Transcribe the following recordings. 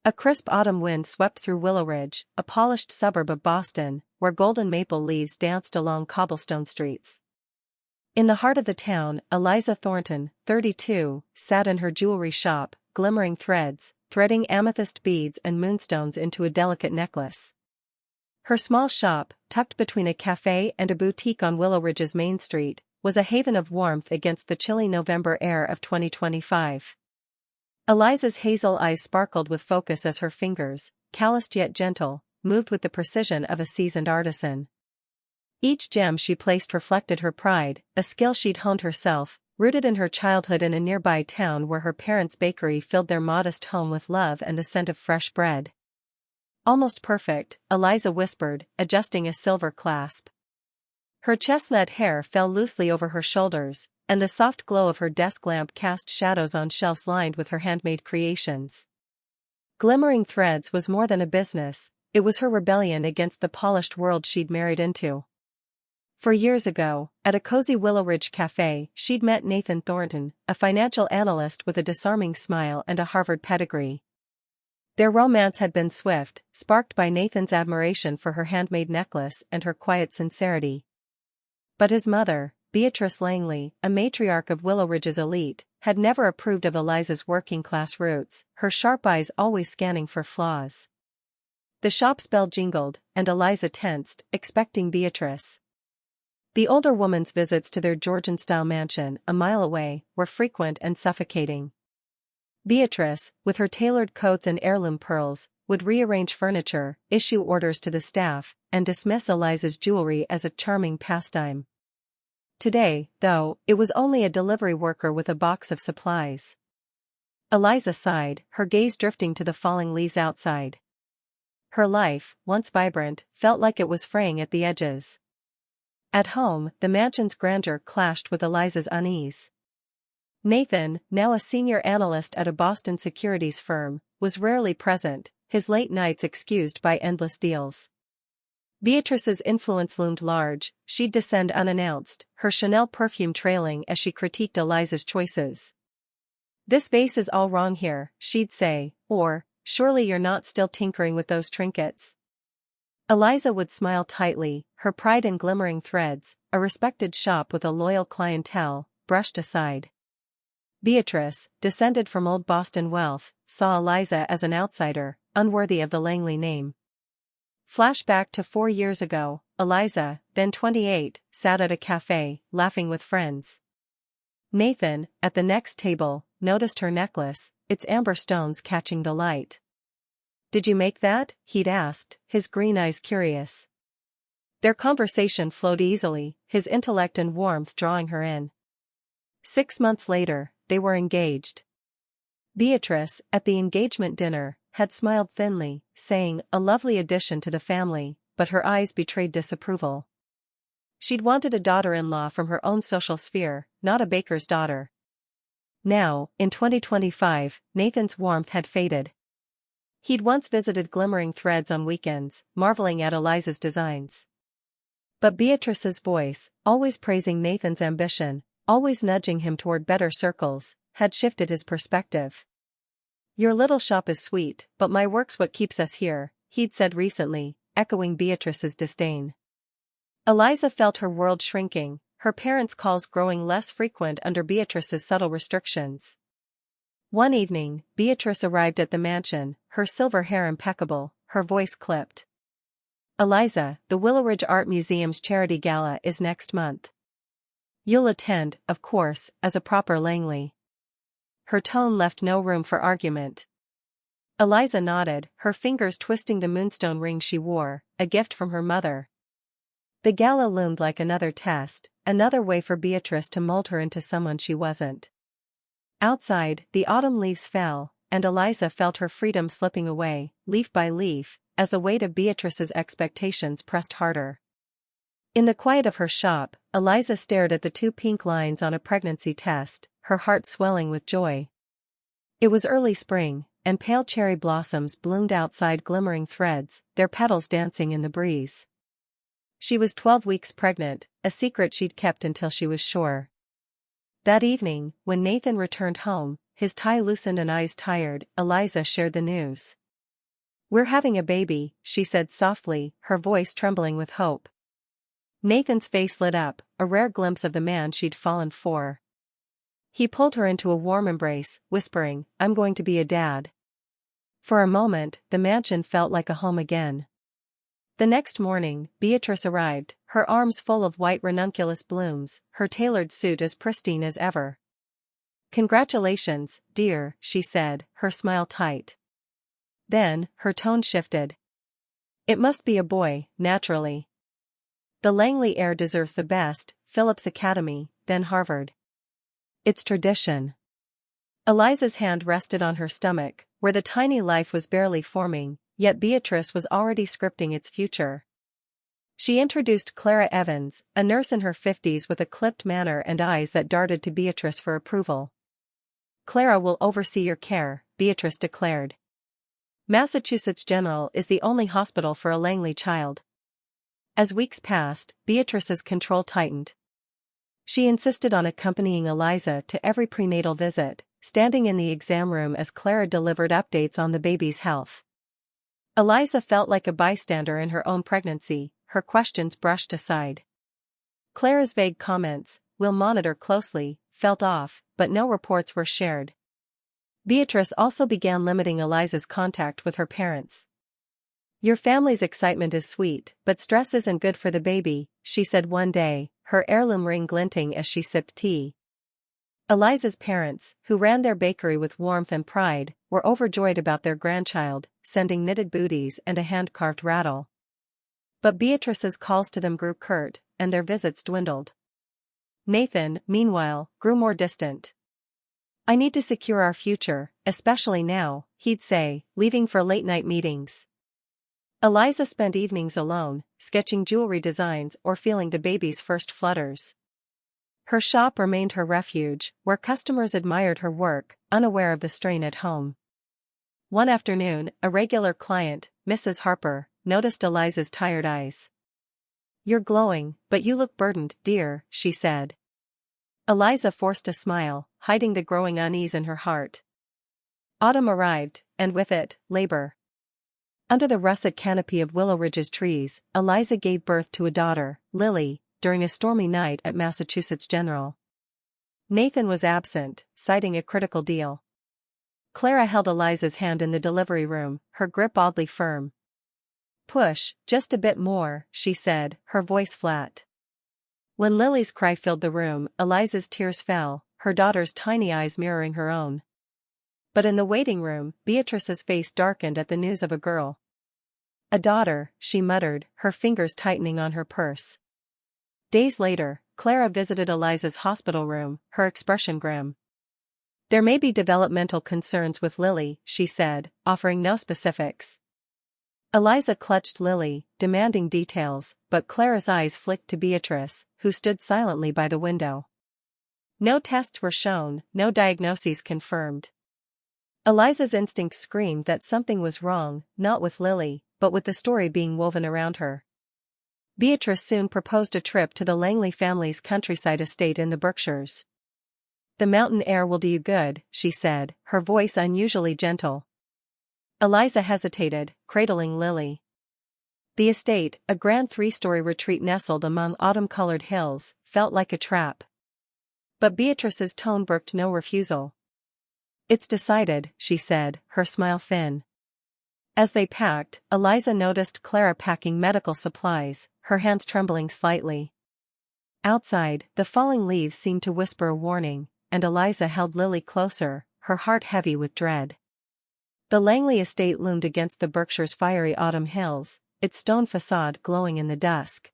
A crisp autumn wind swept through Willow Ridge, a polished suburb of Boston, where golden maple leaves danced along cobblestone streets. In the heart of the town, Eliza Thornton, 32, sat in her jewelry shop, glimmering threads, threading amethyst beads and moonstones into a delicate necklace. Her small shop, tucked between a cafe and a boutique on Willow Ridge's Main Street, was a haven of warmth against the chilly November air of 2025. Eliza's hazel eyes sparkled with focus as her fingers, calloused yet gentle, moved with the precision of a seasoned artisan. Each gem she placed reflected her pride, a skill she'd honed herself, rooted in her childhood in a nearby town where her parents' bakery filled their modest home with love and the scent of fresh bread. "Almost perfect," Eliza whispered, adjusting a silver clasp. Her chestnut hair fell loosely over her shoulders, and the soft glow of her desk lamp cast shadows on shelves lined with her handmade creations. Glimmering Threads was more than a business, it was her rebellion against the polished world she'd married into. For years ago, at a cozy Willow Ridge cafe, she'd met Nathan Thornton, a financial analyst with a disarming smile and a Harvard pedigree. Their romance had been swift, sparked by Nathan's admiration for her handmade necklace and her quiet sincerity. But his mother, Beatrice Langley, a matriarch of Willow Ridge's elite, had never approved of Eliza's working-class roots, her sharp eyes always scanning for flaws. The shop's bell jingled, and Eliza tensed, expecting Beatrice. The older woman's visits to their Georgian-style mansion, a mile away, were frequent and suffocating. Beatrice, with her tailored coats and heirloom pearls, would rearrange furniture, issue orders to the staff, and dismiss Eliza's jewelry as a charming pastime. Today, though, it was only a delivery worker with a box of supplies. Eliza sighed, her gaze drifting to the falling leaves outside. Her life, once vibrant, felt like it was fraying at the edges. At home, the mansion's grandeur clashed with Eliza's unease. Nathan, now a senior analyst at a Boston securities firm, was rarely present, his late nights excused by endless deals. Beatrice's influence loomed large, she'd descend unannounced, her Chanel perfume trailing as she critiqued Eliza's choices. "This vase is all wrong here," she'd say, or, "Surely you're not still tinkering with those trinkets." Eliza would smile tightly, her pride in Glimmering Threads, a respected shop with a loyal clientele, brushed aside. Beatrice, descended from old Boston wealth, saw Eliza as an outsider, unworthy of the Langley name. Flashback to 4 years ago, Eliza, then 28, sat at a cafe, laughing with friends. Nathan, at the next table, noticed her necklace, its amber stones catching the light. "Did you make that?" he'd asked, his green eyes curious. Their conversation flowed easily, his intellect and warmth drawing her in. 6 months later, they were engaged. Beatrice, at the engagement dinner, had smiled thinly, saying, "A lovely addition to the family," but her eyes betrayed disapproval. She'd wanted a daughter-in-law from her own social sphere, not a baker's daughter. Now, in 2025, Nathan's warmth had faded. He'd once visited Glimmering Threads on weekends, marveling at Eliza's designs. But Beatrice's voice, always praising Nathan's ambition, always nudging him toward better circles, had shifted his perspective. "Your little shop is sweet, but my work's what keeps us here," he'd said recently, echoing Beatrice's disdain. Eliza felt her world shrinking, her parents' calls growing less frequent under Beatrice's subtle restrictions. One evening, Beatrice arrived at the mansion, her silver hair impeccable, her voice clipped. "Eliza, the Willow Ridge Art Museum's charity gala is next month. You'll attend, of course, as a proper Langley." Her tone left no room for argument. Eliza nodded, her fingers twisting the moonstone ring she wore, a gift from her mother. The gala loomed like another test, another way for Beatrice to mold her into someone she wasn't. Outside, the autumn leaves fell, and Eliza felt her freedom slipping away, leaf by leaf, as the weight of Beatrice's expectations pressed harder. In the quiet of her shop, Eliza stared at the 2 pink lines on a pregnancy test, her heart swelling with joy. It was early spring, and pale cherry blossoms bloomed outside Glimmering Threads, their petals dancing in the breeze. She was 12 weeks pregnant, a secret she'd kept until she was sure. That evening, when Nathan returned home, his tie loosened and eyes tired, Eliza shared the news. "We're having a baby," she said softly, her voice trembling with hope. Nathan's face lit up, a rare glimpse of the man she'd fallen for. He pulled her into a warm embrace, whispering, "I'm going to be a dad." For a moment, the mansion felt like a home again. The next morning, Beatrice arrived, her arms full of white ranunculus blooms, her tailored suit as pristine as ever. "Congratulations, dear," she said, her smile tight. Then, her tone shifted. "It must be a boy, naturally. The Langley heir deserves the best, Phillips Academy, then Harvard. It's tradition." Eliza's hand rested on her stomach, where the tiny life was barely forming, yet Beatrice was already scripting its future. She introduced Clara Evans, a nurse in her 50s with a clipped manner and eyes that darted to Beatrice for approval. "Clara will oversee your care," Beatrice declared. "Massachusetts General is the only hospital for a Langley child." As weeks passed, Beatrice's control tightened. She insisted on accompanying Eliza to every prenatal visit, standing in the exam room as Clara delivered updates on the baby's health. Eliza felt like a bystander in her own pregnancy, her questions brushed aside. Clara's vague comments, "We'll monitor closely," felt off, but no reports were shared. Beatrice also began limiting Eliza's contact with her parents. "Your family's excitement is sweet, but stress isn't good for the baby," she said one day, her heirloom ring glinting as she sipped tea. Eliza's parents, who ran their bakery with warmth and pride, were overjoyed about their grandchild, sending knitted booties and a hand-carved rattle. But Beatrice's calls to them grew curt, and their visits dwindled. Nathan, meanwhile, grew more distant. "I need to secure our future, especially now," he'd say, leaving for late-night meetings. Eliza spent evenings alone, sketching jewelry designs or feeling the baby's first flutters. Her shop remained her refuge, where customers admired her work, unaware of the strain at home. One afternoon, a regular client, Mrs. Harper, noticed Eliza's tired eyes. "You're glowing, but you look burdened, dear," she said. Eliza forced a smile, hiding the growing unease in her heart. Autumn arrived, and with it, labor. Under the russet canopy of Willow Ridge's trees, Eliza gave birth to a daughter, Lily, during a stormy night at Massachusetts General. Nathan was absent, citing a critical deal. Clara held Eliza's hand in the delivery room, her grip oddly firm. "Push, just a bit more," she said, her voice flat. When Lily's cry filled the room, Eliza's tears fell, her daughter's tiny eyes mirroring her own. But in the waiting room, Beatrice's face darkened at the news of a girl. "A daughter," she muttered, her fingers tightening on her purse. Days later, Clara visited Eliza's hospital room, her expression grim. "There may be developmental concerns with Lily," she said, offering no specifics. Eliza clutched Lily, demanding details, but Clara's eyes flicked to Beatrice, who stood silently by the window. No tests were shown, no diagnoses confirmed. Eliza's instincts screamed that something was wrong, not with Lily, but with the story being woven around her. Beatrice soon proposed a trip to the Langley family's countryside estate in the Berkshires. "The mountain air will do you good," she said, her voice unusually gentle. Eliza hesitated, cradling Lily. The estate, a grand three-story retreat nestled among autumn-colored hills, felt like a trap. But Beatrice's tone brooked no refusal. "It's decided," she said, her smile thin. As they packed, Eliza noticed Clara packing medical supplies, her hands trembling slightly. Outside, the falling leaves seemed to whisper a warning, and Eliza held Lily closer, her heart heavy with dread. The Langley estate loomed against the Berkshire's fiery autumn hills, its stone facade glowing in the dusk.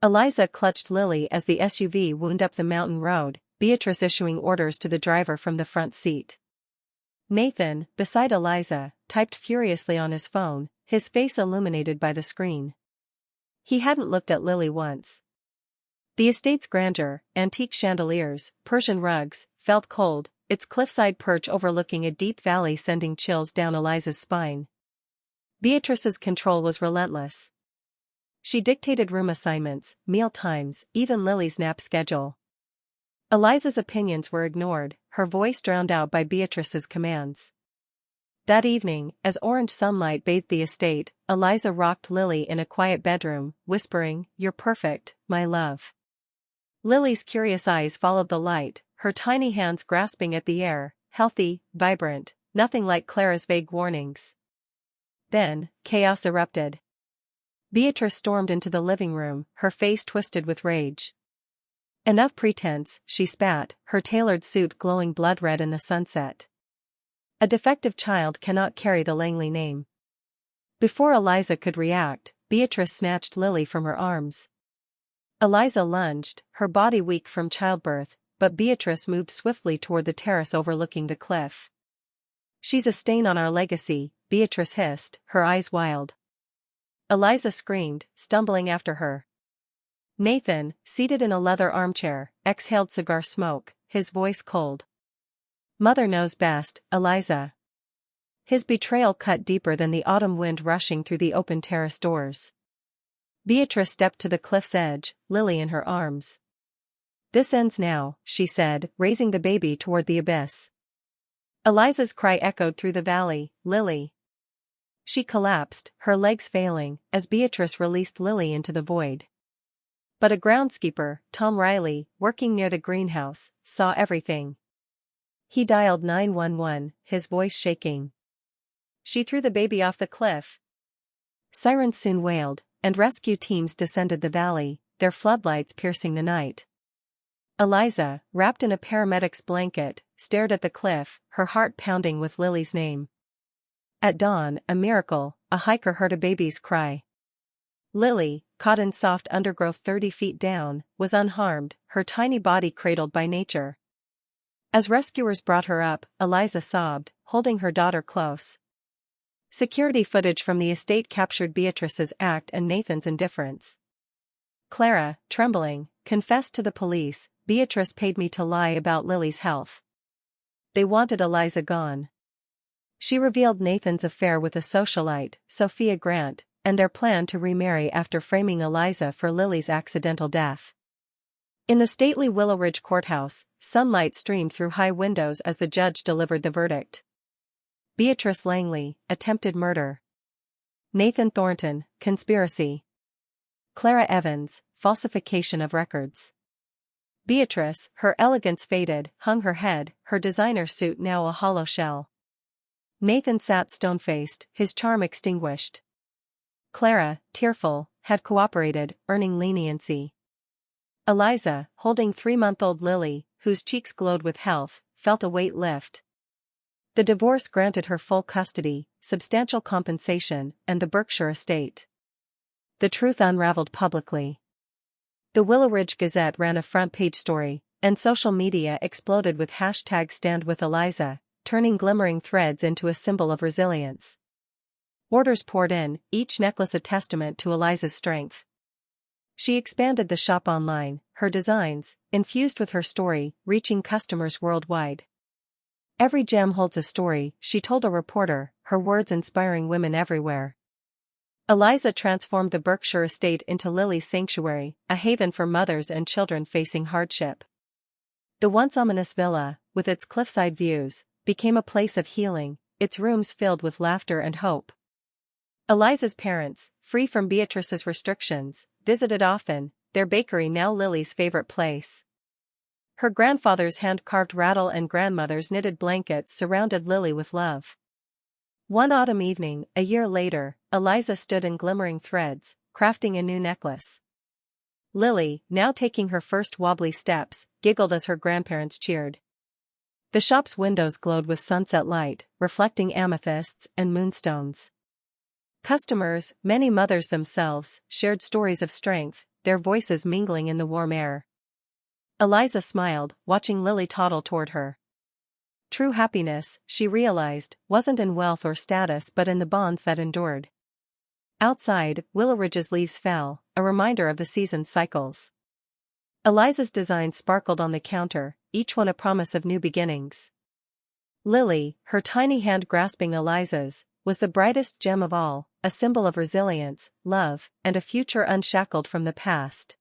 Eliza clutched Lily as the SUV wound up the mountain road, Beatrice issuing orders to the driver from the front seat. Nathan, beside Eliza, typed furiously on his phone, his face illuminated by the screen. He hadn't looked at Lily once. The estate's grandeur, antique chandeliers, Persian rugs, felt cold, its cliffside perch overlooking a deep valley sending chills down Eliza's spine. Beatrice's control was relentless. She dictated room assignments, meal times, even Lily's nap schedule. Eliza's opinions were ignored, her voice drowned out by Beatrice's commands. That evening, as orange sunlight bathed the estate, Eliza rocked Lily in a quiet bedroom, whispering, "You're perfect, my love." Lily's curious eyes followed the light, her tiny hands grasping at the air, healthy, vibrant, nothing like Clara's vague warnings. Then, chaos erupted. Beatrice stormed into the living room, her face twisted with rage. "Enough pretense," she spat, her tailored suit glowing blood-red in the sunset. "A defective child cannot carry the Langley name." Before Eliza could react, Beatrice snatched Lily from her arms. Eliza lunged, her body weak from childbirth, but Beatrice moved swiftly toward the terrace overlooking the cliff. "She's a stain on our legacy," Beatrice hissed, her eyes wild. Eliza screamed, stumbling after her. Nathan, seated in a leather armchair, exhaled cigar smoke, his voice cold. "Mother knows best, Eliza." His betrayal cut deeper than the autumn wind rushing through the open terrace doors. Beatrice stepped to the cliff's edge, Lily in her arms. "This ends now," she said, raising the baby toward the abyss. Eliza's cry echoed through the valley, "Lily!" She collapsed, her legs failing, as Beatrice released Lily into the void. But a groundskeeper, Tom Riley, working near the greenhouse, saw everything. He dialed 911, his voice shaking. "She threw the baby off the cliff." Sirens soon wailed, and rescue teams descended the valley, their floodlights piercing the night. Eliza, wrapped in a paramedic's blanket, stared at the cliff, her heart pounding with Lily's name. At dawn, a miracle, a hiker heard a baby's cry. Lily, caught in soft undergrowth 30 feet down, was unharmed, her tiny body cradled by nature. As rescuers brought her up, Eliza sobbed, holding her daughter close. Security footage from the estate captured Beatrice's act and Nathan's indifference. Clara, trembling, confessed to the police, "Beatrice paid me to lie about Lily's health. They wanted Eliza gone." She revealed Nathan's affair with a socialite, Sophia Grant, and their plan to remarry after framing Eliza for Lily's accidental death. In the stately Willow Ridge courthouse, sunlight streamed through high windows as the judge delivered the verdict. Beatrice Langley, attempted murder. Nathan Thornton, conspiracy. Clara Evans, falsification of records. Beatrice, her elegance faded, hung her head, her designer suit now a hollow shell. Nathan sat stone-faced, his charm extinguished. Clara, tearful, had cooperated, earning leniency. Eliza, holding 3-month-old Lily, whose cheeks glowed with health, felt a weight lift. The divorce granted her full custody, substantial compensation, and the Berkshire estate. The truth unraveled publicly. The Willow Ridge Gazette ran a front-page story, and social media exploded with #StandWithEliza, turning glimmering threads into a symbol of resilience. Orders poured in, each necklace a testament to Eliza's strength. She expanded the shop online, her designs, infused with her story, reaching customers worldwide. "Every gem holds a story," she told a reporter, her words inspiring women everywhere. Eliza transformed the Berkshire estate into Lily's sanctuary, a haven for mothers and children facing hardship. The once ominous villa, with its cliffside views, became a place of healing, its rooms filled with laughter and hope. Eliza's parents, free from Beatrice's restrictions, visited often, their bakery now Lily's favorite place. Her grandfather's hand-carved rattle and grandmother's knitted blankets surrounded Lily with love. One autumn evening, a year later, Eliza stood in glimmering threads, crafting a new necklace. Lily, now taking her first wobbly steps, giggled as her grandparents cheered. The shop's windows glowed with sunset light, reflecting amethysts and moonstones. Customers, many mothers themselves, shared stories of strength, their voices mingling in the warm air. Eliza smiled, watching Lily toddle toward her. True happiness, she realized, wasn't in wealth or status but in the bonds that endured. Outside, Willow Ridge's leaves fell, a reminder of the season's cycles. Eliza's designs sparkled on the counter, each one a promise of new beginnings. Lily, her tiny hand grasping Eliza's, was the brightest gem of all, a symbol of resilience, love, and a future unshackled from the past.